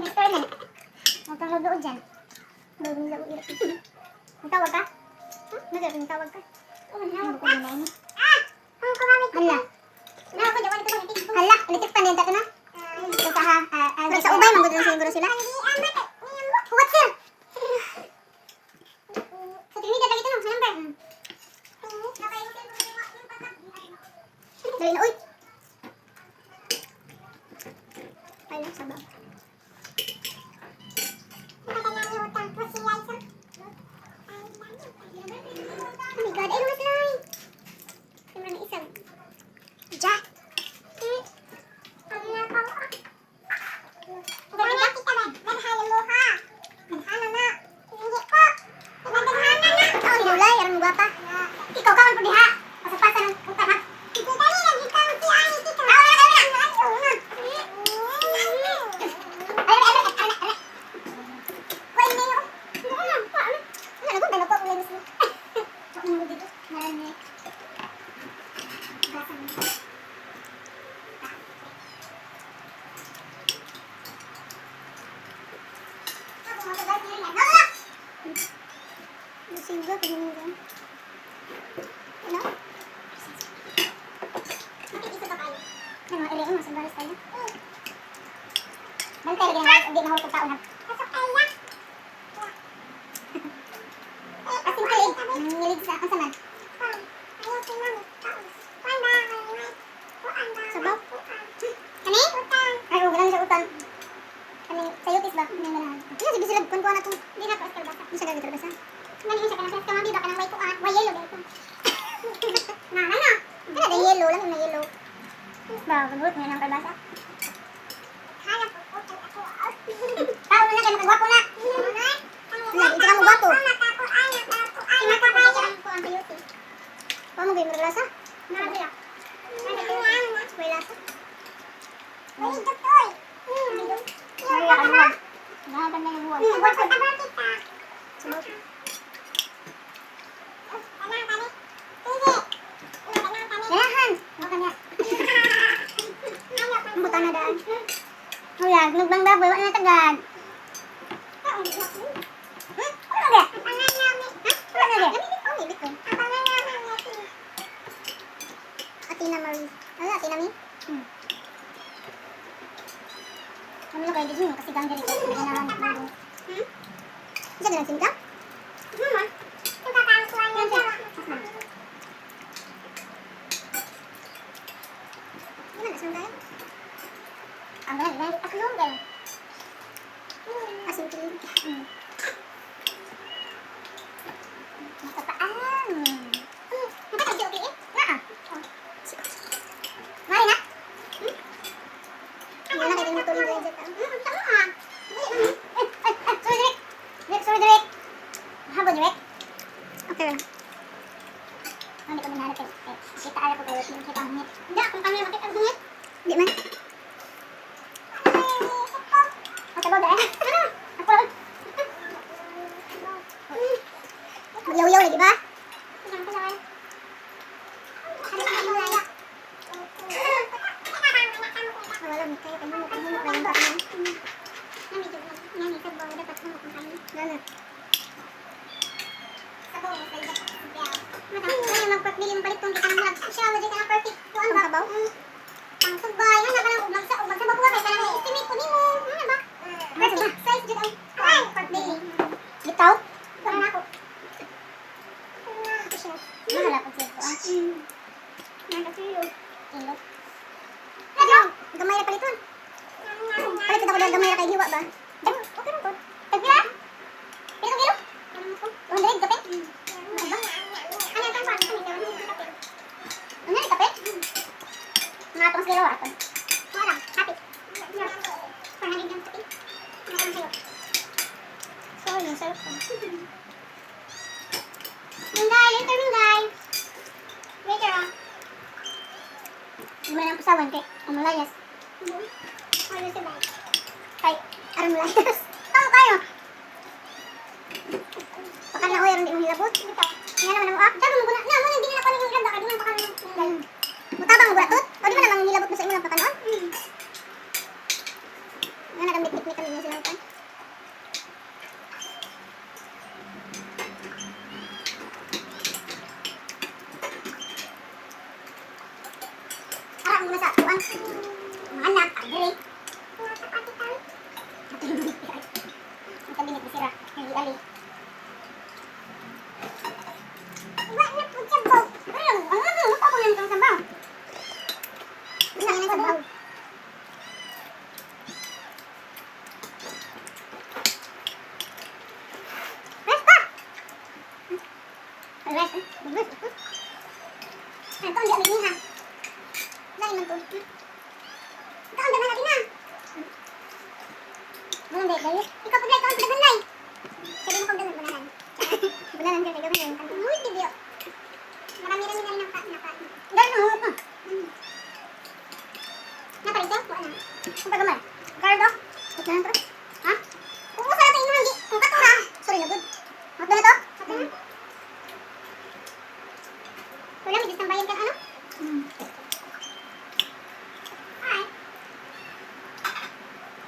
Mr. na. Huwag kang ludood dyan. Ludood na ulit. Nagtawag ka? Nagtawag ka? Oo, nagtawag ka. Ang kumamit ko. Hala. Hala, ulitik pa nila ito na. Ito ka ha. Sa ubay, magudulong siguro sila. What sir? Sa Trinidad lagi ito no, sa number. Dali na, uy. Ay lang, sabaw. Oh my God, ay lumas lang. Siyempre na isang. Jack. Ikaw ka man po diha. Pasapasa ng utang ha. Singga pinungan. Ano? Bakit isa pa kayo? Ano, iriin mo sa baris tayo? Bantay lagi na hindi mahulog taon ha. Pasok kayo na. Asin kalig. Nilig sa ang saman. Ayaw si mami. Sabaw? Kani? Ay, huwag lang sa utang. Kani, sa yutis ba? Ano yung ganahan? Ano, sige sila, kuhan na itong. Hindi na pa basa. Hindi siya gagawin basa. Ngayon siya ka na sa kamabi, baka nang way kuhan. Way yellow dito. Na, ano? Ano, da yellow lang, yung na yellow. Ba, kagut, ngayon ang kalbasa. Hanap ko, tao na kayo, makagwapo na. Hindi ka mo gwapo. Paano mo gawin mo lasa? May lasa? May itutoy. May lasa. Nakakan na yung buwan. Sabot. Ganahan. Makan ya. Buta na daan. Wala, nugbang baboy. Wala na tagad. Ano na? Ano na? Atina Marie. Ano Atina Mi? Kami na kayo dito kasi ganggang ito. Isa ganang simka? Mama. Ito kakangkuhan niya siya. Gimana saan tayo? Ang ganang ako yung ganang. Asin kilig. Nakapaan. Nakapaan siya okay eh? Naa. Mari na? Hindi na kayo matulog na dyan. Sama. Sorry, direct. Habo, direct. Okay lang. Hindi ko manarap eh. Kita ala ko kayo. Kita ang hungit. Hindi, kung kami makita ang hungit. Hindi man. Matabaw dahil. Ako lang. Yaw-yaw na, di ba? Gamay na paliton. Paliton ako dahil gamay na kay hiwa ba? Okay lang po. Tagpila? Pila kilo? 200 kape? Ano ang tampan? Ano yung kape? Mga atong kilo ato. Wala, happy. 400 yung kape. Mga atong kilo. So, yun, sarap po. Minday, later Minday. Later ah. Hindi mo na ang pasawan kay Amalayas. Ano si Bay? Kay Amalayas. Tama kayo. Baka na oy, hindi mo hilabot. Nga naman mo, dago mo guna. Nga mo, hindi na ako naging ganda ka. Di man baka naman. Mutabang mo guna tot? O di ba namang hilabot mo sa imo lang pakanon? Nga nagamit-tiknik kami niya silang Hindi, dahil. Ikaw pagay, ikaw ang pagdaganday. Sabi mo kong dagan, bananan. Bananan ka, kaya gawin yung uy, dibyo. Marami-rami na rin ang nakain. Dahil mo, ito. Napalit yan? Buwan na. Kung pagamay. Gardo? Ito na ito. Ha? Oo, sarap yung hindi. Kung kato ha. Sorry na, good. Hot na ito? Hot na. Wala, may distambayan ka ano? Ay.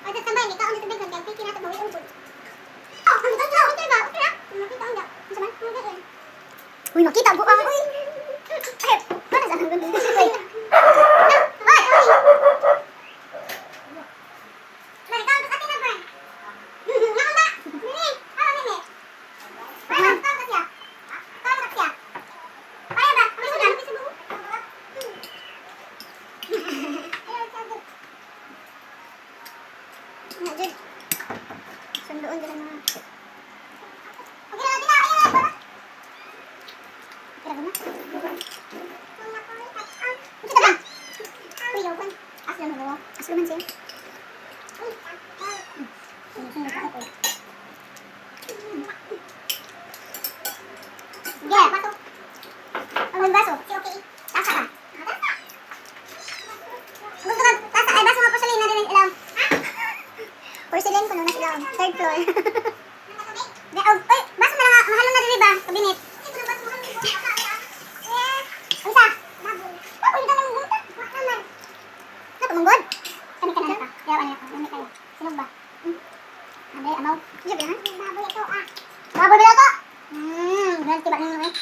Ay, distambayan. Ikaw ang distambayan. Kaya kinatabawi ang good. Oh, ang ganda. Okay ba? Okay na? Makita ang ganda. Ang saman? Ang ganda. Uy, makita ang buang. Uy. Ay, paano saan ang ganda? Uy. Ay, ay. Sundoon dyan mga... Okay na, okay na! Ayan na! Okay na ba? Ito ka ba? Uy, yawan. Aslo mo ba? Aslo man siya. Sunod ka ako. Sige, baso. Ang may baso. Si okay. Tasa ka. Gusto ka, tasa. Ay, baso nga po sa lina din ang ilaw. Porcelain ko nung nasa ilaw. Third floor. Uy, baso na lang. Mahalo na din ba? Kabinet. Ang isa. Uy, ito lang buta. Napamunggod. Kami ka na ka. Yawan niya. Kami kayo. Sinog ba? Aday, amaw. Sige ba yan? Baboy ito ah. Baboy ba ito? Ganun tiba nyo eh.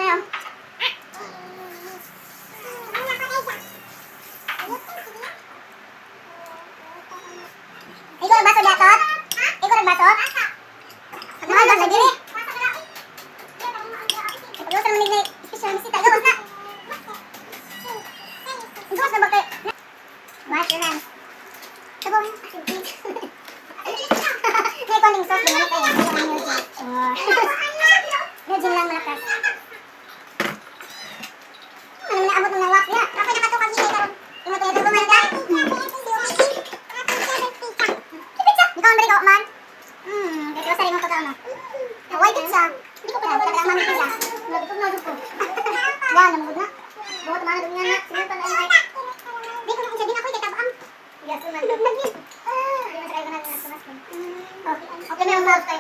Ayan. Ikaw nagbaso datot? Ikaw nagbaso? Mahal ba sa diri? Pag-iwas na manig na special bisita. Gawas na. Gawas na ba kayo? Wash your hands. Sabong. May konting sauce. Bumalik kayo. Ito ang Eugene. Eugene lang malakas. Ano na abot mo na wak niya? Kapag nakatukang hili karon. Imo to ito bumalik ka? Ikaw ang balik ako man? Kasi sari mo pagkaon mo. White pizza. Hindi ko pa wala ka mami pizza. Nagtug na ko. Yan, namugod na. Buhat mana dunya na. Sige pa na ay. Di ko na din ako itabang. Yes, man. Di masakay ko na sa mas. Okay na yung mouse kay.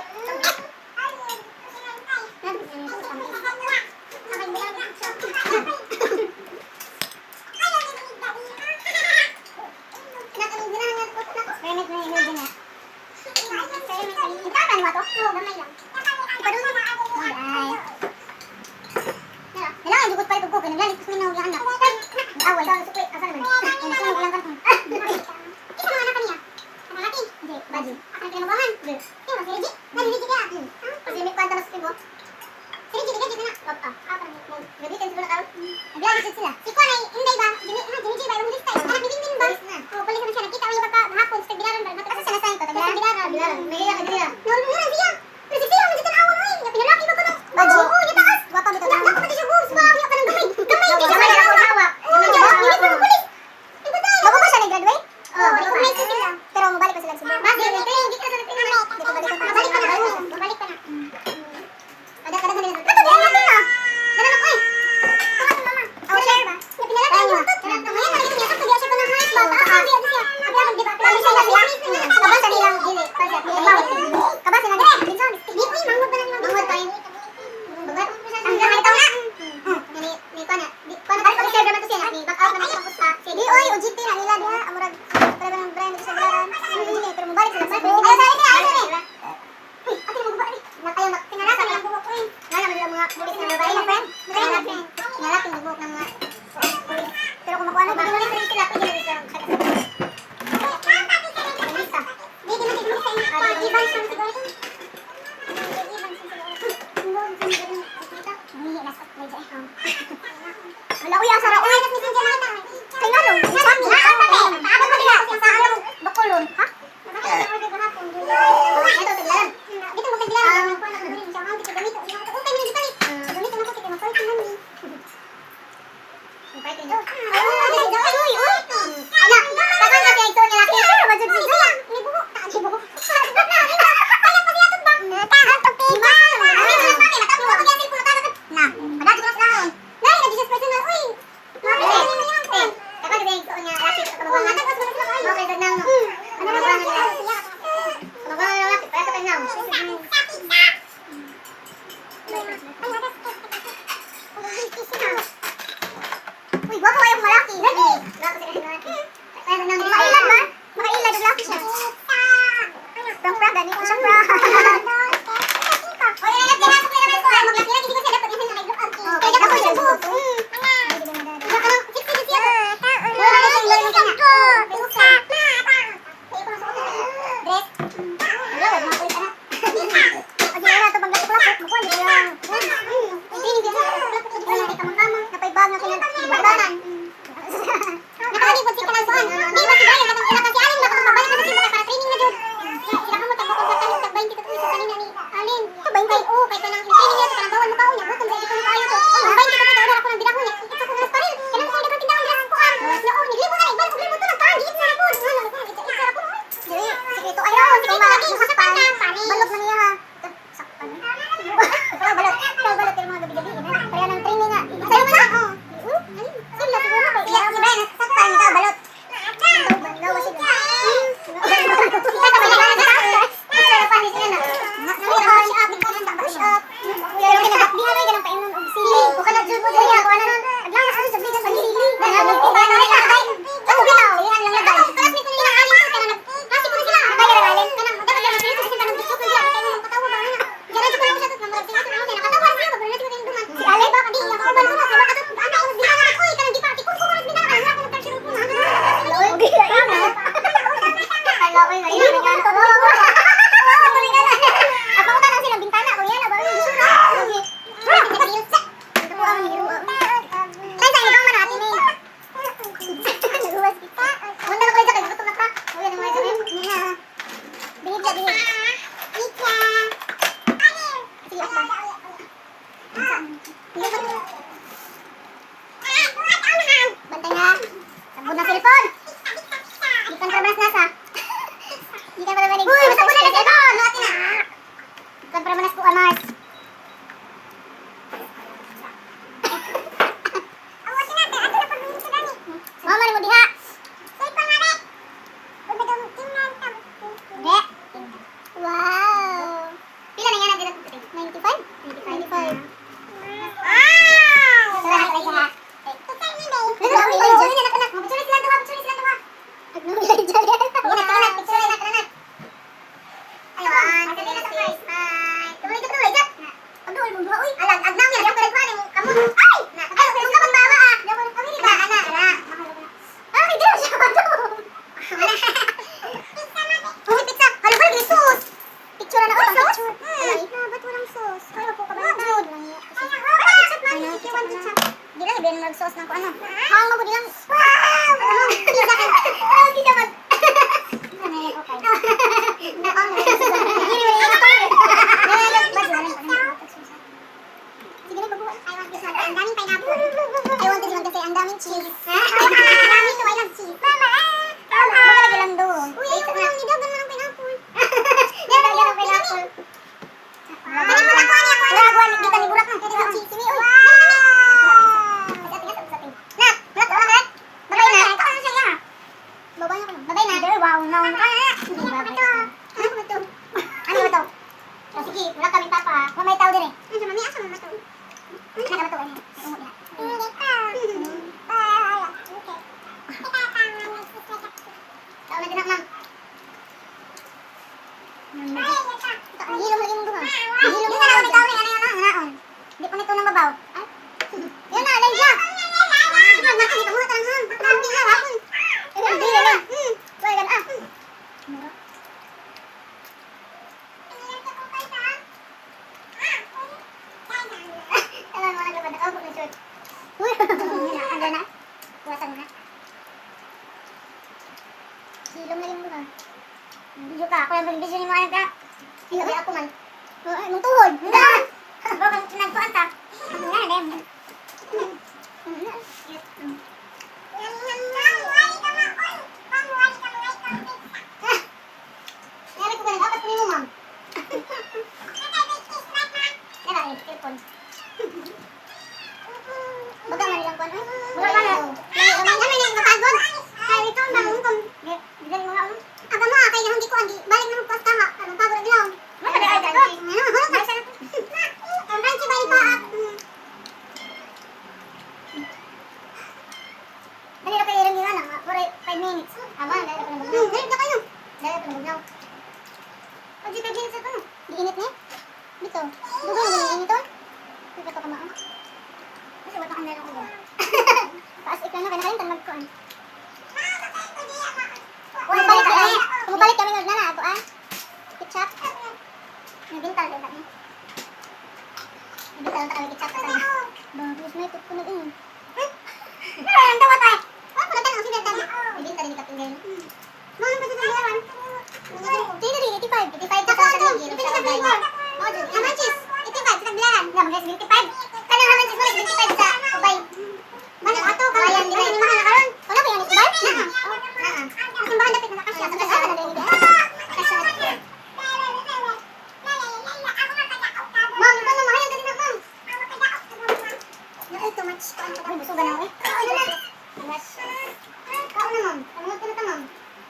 Pero Uy, gwapo kayo malaki. Lagi. Makailan ba? Makailan, lalaki siya. Prank, gani ko siya prank. Oy, nalagyan natin ko naman ko. Maglaki lagi, di ko siya dapat yung nag-look up. Kaya dapat ko siya book. Bantay na. Sabon na cellphone. Di kan para manas nasa. Di kan para manig. Uy, sabon na cellphone. Nuati na. Di kan para manas ko amas. Awas na, ato na pag sa dani. Mama ni mo diha. Cellphone na re. Uy, madam tingnan ta. Re. Wow. Pila na yan ang dito? 95? 95. Sauce ng ano. Hang mo dilang. Hindi dapat. Ano yan okay. Ang sige na babuha. I want this one. Ang daming pineapple. I want this one kasi ang daming cheese. Ang daming to I love cheese. Mama. Magalagay lang doon. Uy, ayoko lang. Nidagan mo ng pineapple. Nidagan ng pineapple. Kani mo lang ko ani ako. Nagawa ni kita ni burak man. Kani ang cheese. Uy. Wow, no. Ano ba to? Oh, sige, wala kami papa. Mamay tao din eh. Ano mami, asa mama to? Ano ba to? Hindi pa. Tao na din ma'am. Hilom lagi mong duha. Hilom na lang tao ni ano yan. Hindi pa nito nang babaw. Yan na, lay siya. Sige, nakita mo tarang ham. Hindi na hapon. Hindi na. Wala gan ah. Alam mo na ba ako na short. Uy, ano na? Kuwasan na. Hilom na yung muna. Video ka, ako yung video ni mo anak ka. Hilom ako man. Mong tuhod. Bakit nagkuhan ta? Ano nga na dem. Agama, kaya di ko andi balik na magpas ka ha. Ano pa gud lang. Ano ba ay dali? Ang ranchi balik pa. Dali na kayo rin yun lang. For 5 minutes. Aba, dali na kayo. Dali na kayo. Dali na kayo. Pag 5 minutes ito no. Diinit niya. Dito. Dugo na ganyan ito. Dito ka maan. Kasi wala kang meron ko dyan. Taas ikaw na kayo na magkuhan. Bumabalik kami ng nana. Ito ketchup. Nabintal din kami. Nabintal na kami ketchup. Bagus na ito ko na din. Ang tawa tayo. Pagkatan ang sinatan. Nabintal din kaping ganyan. Mga ba sa lawan? Dito din, 85. 85 ka sa kanil. 85 ka. Naman cheese. 85 sa tagbilaran. Naman cheese, 85. Kanang naman cheese, 85 sa ubay. Manang ato, kawayan din. Hindi mahal na karon. Wala ba yan, ubay? Ang bahan dapit na nakasya. Sa kasya na din. Kasya na din. Ma'am, ito na mahal ka din na, ma'am. Ay, too much. Ay, busugan ako eh. Kao na, ma'am. Kamunod ko na ito, ma'am.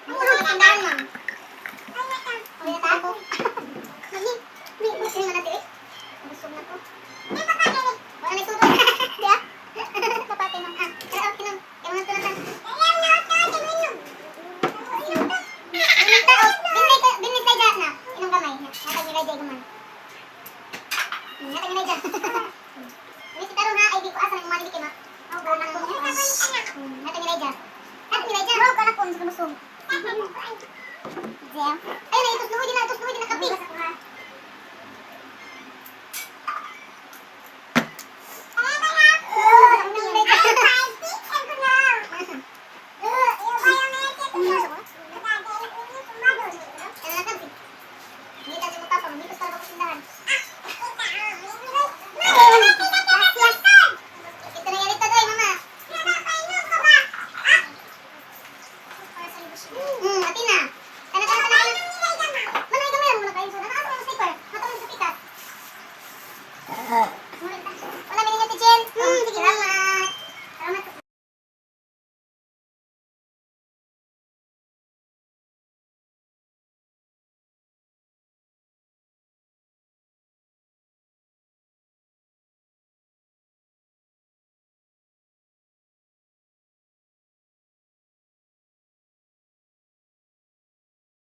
Ako na, matandaan, ma'am. Okay na tayo. May busing na natin eh. Busog na to. Wala na isuto. Diya? Kapati, ma'am. Kaya, okay, ma'am. Kamunod ko na ito. Binis na dyan na. Inong kamay. Natag nilay dyan gaman. Natag nilay dyan. Binis ito ha. Ay, di ko asa nang umali di kima. Natag nilay dyan. Natag nilay dyan. Bro, kanak ko. Gusto mo sum. Ayun na, itos luhod din na. Itos luhod din na kapi.